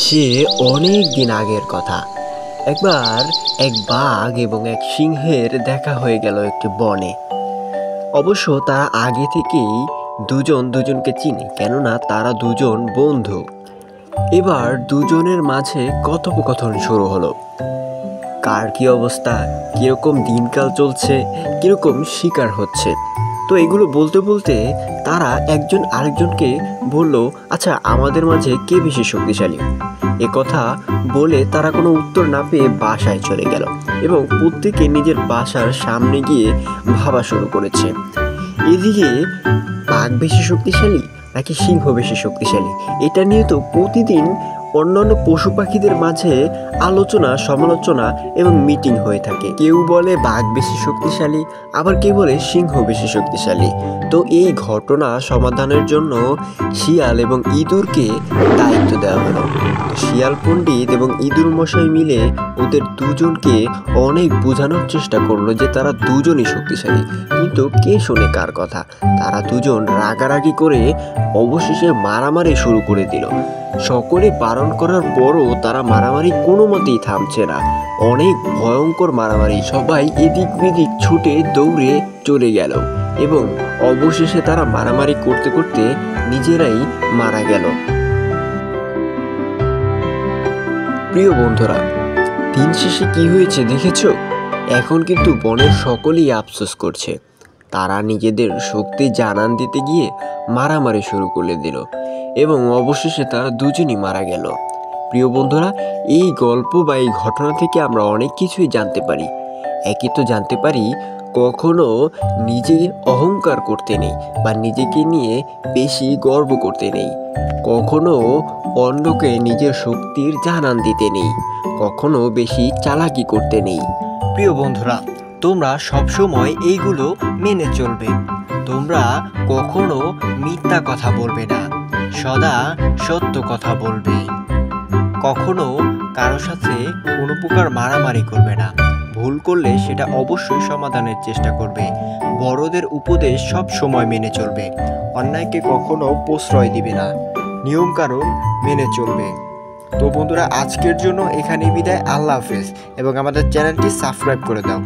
সে অনেক দিন আগের কথা। একবার এক বাঘ এবং এক সিংহের দেখা হয়ে গেল একটি বনে। অবশ্য তারা আগে থেকেই দুজন দুজনকে চিনে, কেননা তারা দুজন বন্ধু। এবার দুজনের মাঝে কথোপকথন শুরু হলো। কার কি অবস্থা, কিরকম দিনকাল চলছে, কিরকম শিকার হচ্ছে। তো এগুলো বলতে বলতে তারা একজন আরেকজনকে বলল, আচ্ছা আমাদের মাঝে কে বেশি শক্তিশালী। এ কথা বলে তারা কোনো উত্তর না পেয়ে বাসায় চলে গেল এবং প্রত্যেকে নিজের বাসার সামনে গিয়ে ভাবা শুরু করেছে, এদিকে বাঘ বেশি শক্তিশালী নাকি সিংহ বেশি শক্তিশালী। এটা নিয়ে তো প্রতিদিন অন্যান্য পশু পাখিদের মাঝে আলোচনা সমালোচনা এবং মিটিং হয়ে থাকে। কেউ বলে বাঘ বেশি শক্তিশালী, আবার কেউ বলে সিংহ বেশি শক্তিশালী। তো এই ঘটনা সমাধানের জন্য শিয়াল এবং ইঁদুরকে দায়িত্ব দেওয়া হলো। তো শিয়াল পণ্ডিত এবং ইঁদুর মশাই মিলে ওদের দুজনকে অনেক বোঝানোর চেষ্টা করলো যে তারা দুজনই শক্তিশালী, কিন্তু কে শোনে কার কথা। তারা দুজন রাগারাগি করে অবশেষে মারামারি শুরু করে দিল। সকলে বারণ করার পরও তারা মারামারি কোনো মতেই থামছে না। অনেক ভয়ঙ্কর মারামারি, সবাই এদিক ওদিক ছুটে দৌড়ে চলে গেল এবং অবশেষে তারা মারামারি করতে করতে নিজেরাই মারা গেল। প্রিয় বন্ধুরা, দিন শেষে কি হয়েছে দেখেছো? এখন কিন্তু বনের সকলেই আফসোস করছে। তারা নিজেদের শক্তি জানান দিতে গিয়ে মারামারি শুরু করে দিল এবং অবশেষে তারা দুজনই মারা গেল। প্রিয় বন্ধুরা, এই গল্প বা এই ঘটনা থেকে আমরা অনেক কিছুই জানতে পারি। একই তো জানতে পারি, কখনো নিজে অহংকার করতে নেই বা নিজেকে নিয়ে বেশি গর্ব করতে নেই। কখনো অন্যকে নিজের শক্তির জানান দিতে নেই। কখনো বেশি চালাকি করতে নেই। প্রিয় বন্ধুরা, তোমরা সবসময় এইগুলো মেনে চলবে। তোমরা কখনো মিথ্যা কথা বলবে না, সদা সত্য কথা বলবে। কখনো কারো সাথে কোনো প্রকার মারামারি করবে না। ভুল করলে সেটা অবশ্যই সমাধানের চেষ্টা করবে। বড়দের উপদেশ সব সময় মেনে চলবে। অন্যায়কে কখনো প্রশ্রয় দিবে না। নিয়ম কানুন মেনে চলবে। তো বন্ধুরা, আজকের জন্য এখানেই বিদায়। আল্লাহ হাফেজ এবং আমাদের চ্যানেলটি সাবস্ক্রাইব করে দাও।